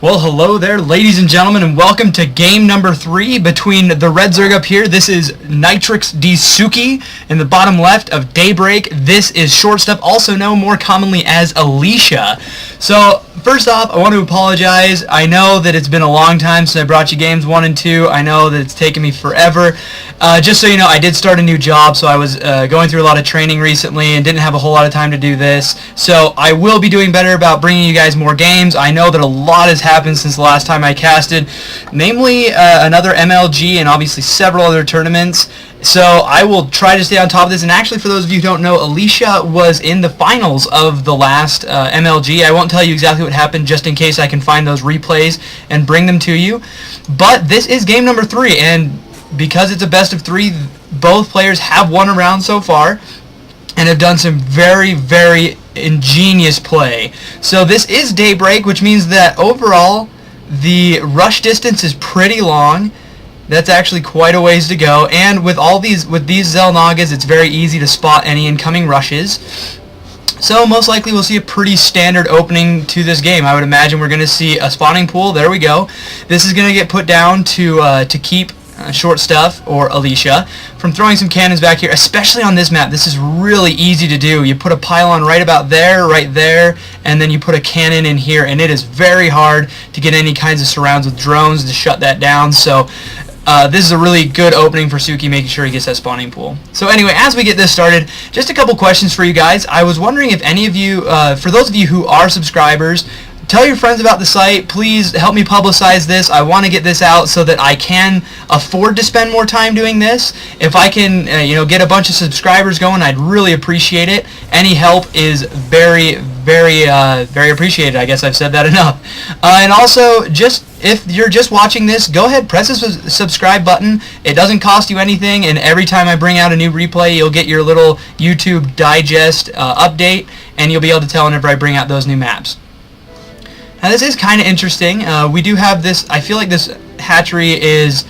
Well, hello there, ladies and gentlemen, and welcome to game number 3 between the Red Zerg up here. This is Nitrix Daisuki in the bottom left of Daybreak. This is Short Stuff, also known more commonly as Alicia. So, first off, I want to apologize. I know that it's been a long time since I brought you games 1 and 2. I know that it's taken me forever. Just so you know, I did start a new job, so I was going through a lot of training recently and didn't have a whole lot of time to do this. So, I will be doing better about bringing you guys more games. I know that a lot has happened since the last time I casted, namely another MLG and obviously several other tournaments. So I will try to stay on top of this. And actually, for those of you who don't know, Alicia was in the finals of the last MLG. I won't tell you exactly what happened, just in case I can find those replays and bring them to you. But this is game number 3, and because it's a best of 3, both players have won a round so far and have done some very, very ingenious play. So this is Daybreak, which means that overall the rush distance is pretty long. That's actually quite a ways to go, and with these Xel'Nagas, it's very easy to spot any incoming rushes. So most likely we'll see a pretty standard opening to this game. I would imagine we're going to see a spawning pool. There we go. This is going to get put down to keep Short Stuff or Alicia from throwing some cannons back here, especially on this map. This is really easy to do. You put a pylon right about there, right there, and then you put a cannon in here, and it is very hard to get any kinds of surrounds with drones to shut that down. So this is a really good opening for Suki, making sure he gets that spawning pool. So anyway, as we get this started, just a couple questions for you guys. I was wondering if any of you, for those of you who are subscribers, tell your friends about the site. Please help me publicize this. I want to get this out so that I can afford to spend more time doing this. If I can, get a bunch of subscribers going, I'd really appreciate it. Any help is very, very, very appreciated. I guess I've said that enough. And also, if you're just watching this, go ahead, press the subscribe button. It doesn't cost you anything, and every time I bring out a new replay, you'll get your little YouTube digest update, and you'll be able to tell whenever I bring out those new maps. Now this is kind of interesting. We do have this, I feel like this hatchery is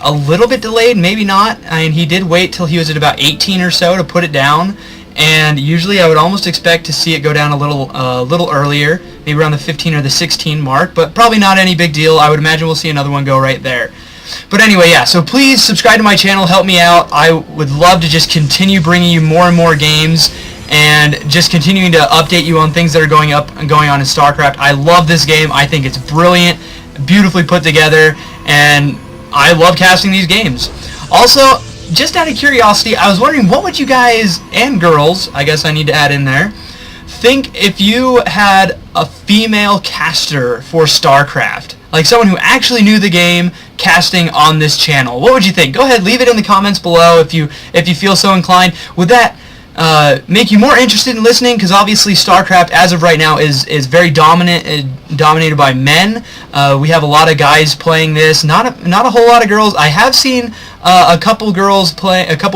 a little bit delayed, maybe not. I mean, he did wait till he was at about 18 or so to put it down, and usually I would almost expect to see it go down a little earlier, maybe around the 15 or the 16 mark, but probably not any big deal. I would imagine we'll see another one go right there. But anyway, yeah, so please subscribe to my channel, help me out. I would love to just continue bringing you more and more games, and just continuing to update you on things that are going up and going on in StarCraft. I love this game. I think it's brilliant, beautifully put together, and I love casting these games. Also, just out of curiosity, I was wondering, what would you guys, and girls, I guess I need to add in there, think if you had a female caster for StarCraft? Like someone who actually knew the game, casting on this channel. What would you think? Go ahead, leave it in the comments below if you feel so inclined. Would that make you more interested in listening? Because obviously StarCraft, as of right now, is very dominated by men. We have a lot of guys playing this, not a whole lot of girls. I have seen a couple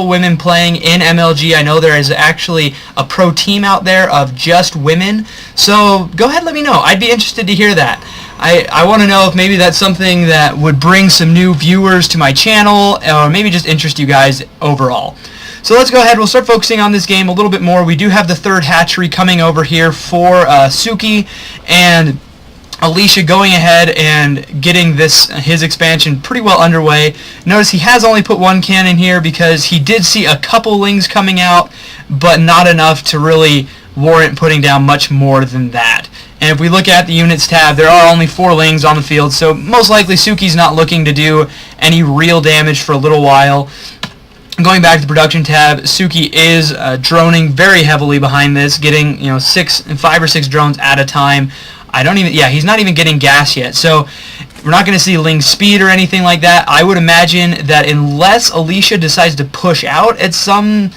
women playing in MLG. I know there is actually a pro team out there of just women. So go ahead, let me know. I'd be interested to hear that. I want to know if maybe that's something that would bring some new viewers to my channel, or maybe just interest you guys overall. So let's go ahead, we'll start focusing on this game a little bit more. We do have the third hatchery coming over here for Suki, and Alicia going ahead and getting his expansion pretty well underway. Notice he has only put one cannon here because he did see a couple lings coming out, but not enough to really warrant putting down much more than that. And if we look at the units tab, there are only 4 lings on the field, so most likely Suki's not looking to do any real damage for a little while. Going back to the production tab, Suki is droning very heavily behind this, getting 5 or 6 drones at a time. He's not even getting gas yet, so we're not going to see Ling speed or anything like that. I would imagine that unless Alicia decides to push out at some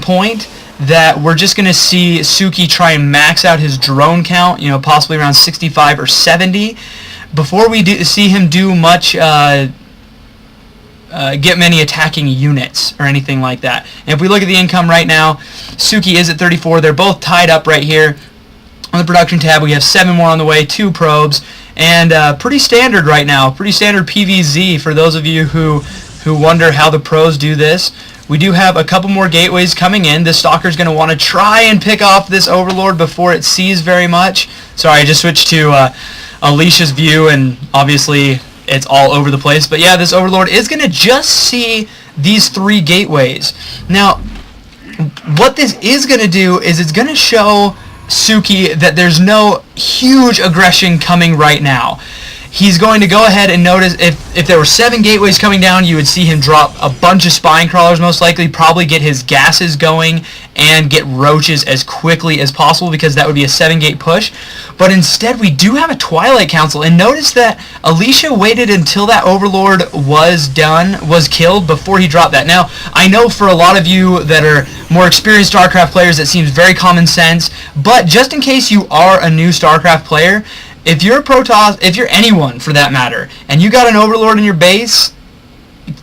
point, that we're just going to see Suki try and max out his drone count, possibly around 65 or 70, before we see him do much. Get many attacking units or anything like that. And if we look at the income right now, Suki is at 34. They're both tied up right here. On the production tab, we have 7 more on the way, 2 probes, and pretty standard right now. Pretty standard PVZ for those of you who who wonder how the pros do this, we do have a couple more gateways coming in. This Stalker's going to want to try and pick off this Overlord before it sees very much. Sorry, I just switched to Alicia's view, and obviously it's all over the place. But yeah, this Overlord is going to just see these 3 gateways. Now, what this is going to do is it's going to show Suki that there's no huge aggression coming right now. He's going to go ahead and notice if there were 7 gateways coming down, you would see him drop a bunch of spine crawlers, most likely, probably get his gases going and get roaches as quickly as possible, because that would be a 7-gate push. But instead, we do have a Twilight Council, and notice that Alicia waited until that Overlord was killed before he dropped that. Now, I know for a lot of you that are more experienced StarCraft players, that seems very common sense, but just in case you are a new StarCraft player, if you're a Protoss, if you're anyone for that matter, and you got an Overlord in your base,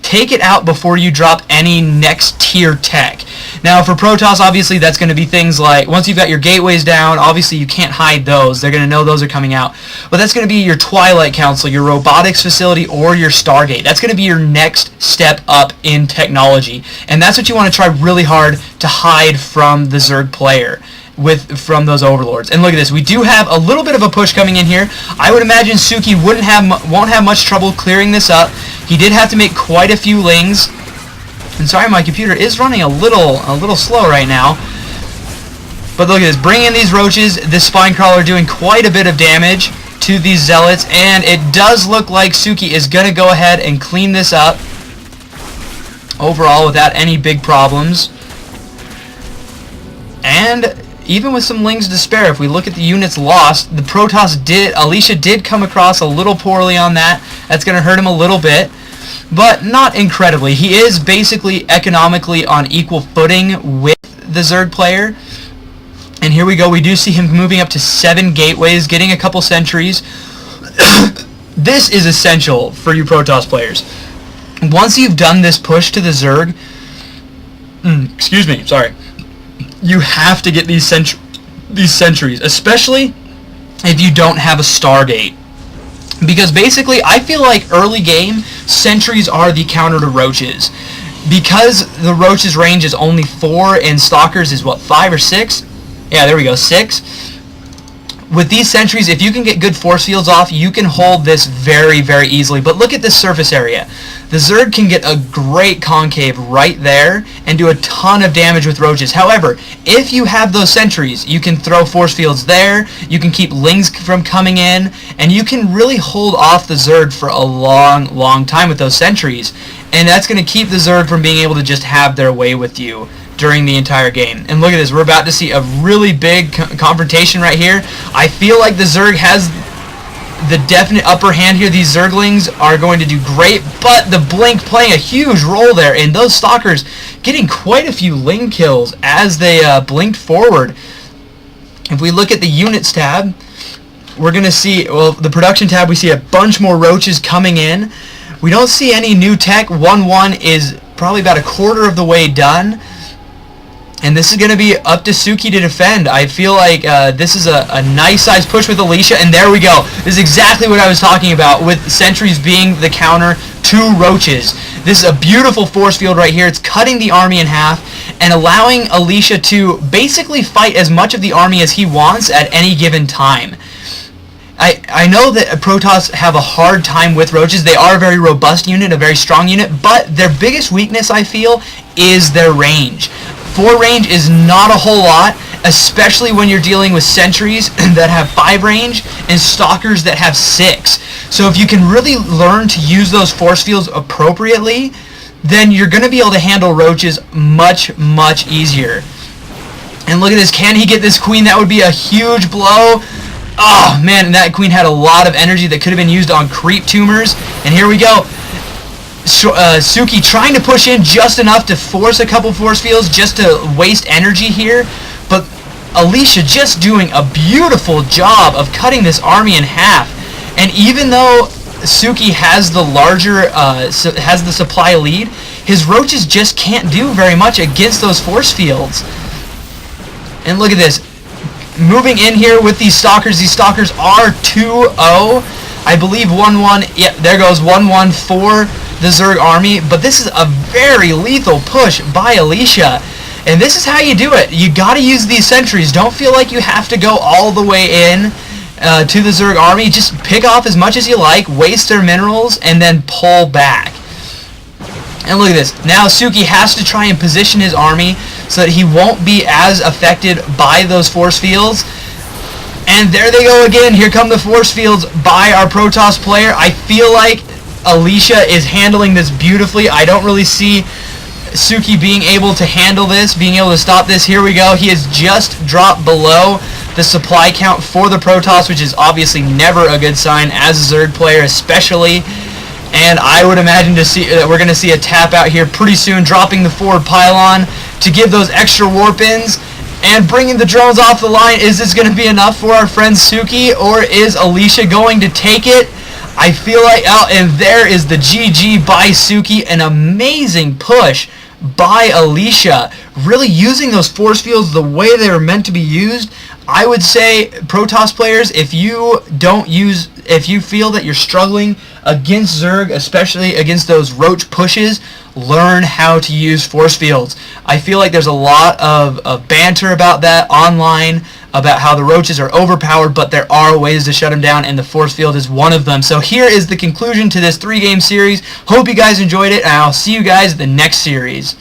take it out before you drop any next tier tech. Now for Protoss, obviously that's going to be things like, once you've got your gateways down, obviously you can't hide those. They're going to know those are coming out. But that's going to be your Twilight Council, your robotics facility, or your Stargate. That's going to be your next step up in technology. And that's what you want to try really hard to hide from the Zerg player. From those Overlords. And look at this, we do have a little bit of a push coming in here. I would imagine Suki won't have much trouble clearing this up. He did have to make quite a few lings. And sorry, my computer is running a little slow right now. But look at this, bring in these roaches. This spine crawler doing quite a bit of damage to these zealots, and it does look like Suki is gonna go ahead and clean this up overall without any big problems. And even with some lings to spare, if we look at the units lost, the Protoss Alicia did come across a little poorly on that. That's going to hurt him a little bit, but not incredibly. He is basically economically on equal footing with the Zerg player. And here we go, we do see him moving up to 7 gateways, getting a couple sentries. This is essential for you Protoss players. Once you've done this push to the Zerg, excuse me, sorry, you have to get these sentries, especially if you don't have a Stargate. Because basically, I feel like early game, sentries are the counter to roaches. Because the roaches range is only 4 and stalkers is what, 5 or 6? Yeah, there we go, 6. With these sentries, if you can get good force fields off, you can hold this very, very easily. But look at this surface area. The Zerg can get a great concave right there and do a ton of damage with roaches. However, if you have those sentries, you can throw force fields there, you can keep lings from coming in, and you can really hold off the Zerg for a long, long time with those sentries. And that's going to keep the Zerg from being able to just have their way with you during the entire game. And look at this, we're about to see a really big confrontation right here. I feel like the Zerg has the definite upper hand here. These Zerglings are going to do great, but the Blink playing a huge role there, and those Stalkers getting quite a few Ling kills as they blinked forward. If we look at the Units tab, we're going to see, well, the Production tab, we see a bunch more roaches coming in. We don't see any new tech. 1-1 is probably about a quarter of the way done. And this is going to be up to Suki to defend. I feel like this is a nice size push with Alicia, and there we go. This is exactly what I was talking about, with sentries being the counter to roaches. This is a beautiful force field right here. It's cutting the army in half and allowing Alicia to basically fight as much of the army as he wants at any given time. I know that Protoss have a hard time with roaches. They are a very robust unit, a very strong unit, but their biggest weakness, I feel, is their range. 4 range is not a whole lot, especially when you're dealing with sentries that have 5 range and stalkers that have 6. So if you can really learn to use those force fields appropriately, then you're going to be able to handle roaches much, much easier. And look at this, can he get this queen? That would be a huge blow. Oh man, that queen had a lot of energy that could have been used on creep tumors. And here we go. Suki trying to push in just enough to force a couple force fields just to waste energy here, but Alicia just doing a beautiful job of cutting this army in half. And even though Suki has the larger has the supply lead, his roaches just can't do very much against those force fields. And look at this, moving in here with these stalkers. These stalkers are 2-0. I believe 1-1. Yeah, there goes 1-1 for the Zerg army, but this is a very lethal push by Alicia. And this is how you do it. You got to use these sentries. Don't feel like you have to go all the way in to the Zerg army. Just pick off as much as you like, waste their minerals, and then pull back. And look at this. Now Suki has to try and position his army so that he won't be as affected by those force fields. And there they go again. Here come the force fields by our Protoss player. I feel like Alicia is handling this beautifully. I don't really see Suki being able to handle this, being able to stop this. Here we go. He has just dropped below the supply count for the Protoss, which is obviously never a good sign as a Zerg player, especially. And I would imagine that we're going to see a tap out here pretty soon, dropping the forward pylon to give those extra warp-ins and bringing the drones off the line. Is this going to be enough for our friend Suki, or is Alicia going to take it? I feel like, oh, and there is the GG by Suki, an amazing push by Alicia, really using those force fields the way they were meant to be used. I would say, Protoss players, if you feel that you're struggling against Zerg, especially against those roach pushes, learn how to use force fields. I feel like there's a lot of banter about that online, about how the roaches are overpowered, but there are ways to shut them down, and the force field is one of them. So here is the conclusion to this 3-game series. Hope you guys enjoyed it, and I'll see you guys in the next series.